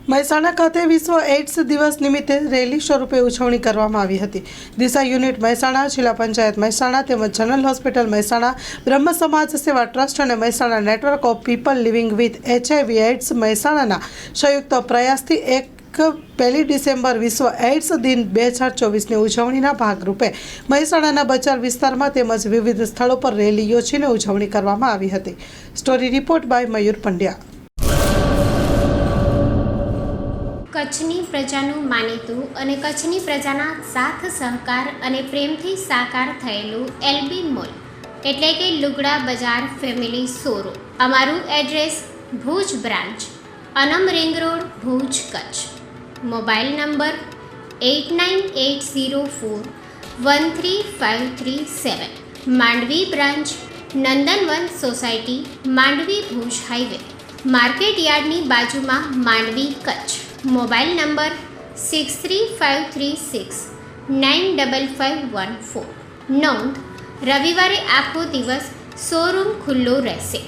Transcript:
મહેસાણા ખાતે વિશ્વ એઇડ્સ દિવસ નિમિત્તે રેલી સ્વરૂપે ઉજવણી કરવામાં આવી હતી. દિશા યુનિટ મહેસાણા, જિલ્લા પંચાયત મહેસાણા તેમજ જનરલ હોસ્પિટલ મહેસાણા, બ્રહ્મ સમાજ સેવા ટ્રસ્ટ અને Mehsana network of people living with HIV AIDS મહેસાણાના સંયુક્ત પ્રયાસથી 1 ડિસેમ્બર વિશ્વ એઇડ્સ દિન 2024ની ઉજવણીના ભાગરૂપે મહેસાણાના બચાર વિસ્તારમાં તેમજ વિવિધ સ્થળો પર રેલી યોજીને ઉજવણી કરવામાં આવી હતી. સ્ટોરી રિપોર્ટ બાય મયુર પંડ્યા. કચ્છની પ્રજાનું માનીતું અને કચ્છની પ્રજાના સાથ સહકાર અને પ્રેમથી સાકાર થયેલું એલબી મોલ એટલે કે લુગડા બજાર ફેમિલી શોરૂમ. અમારું address Bhuj branch, Anam ring road, Bhuj, Kutch. Mobile number 8980413537. Mandvi branch, Nandanvan society, Mandvi, Bhuj highway, market યાર્ડની બાજુમાં, માંડવી, કચ્છ. Mobile number 6353695514. નોંધ: રવિવારે આખો દિવસ શોરૂમ ખુલ્લો રહેશે.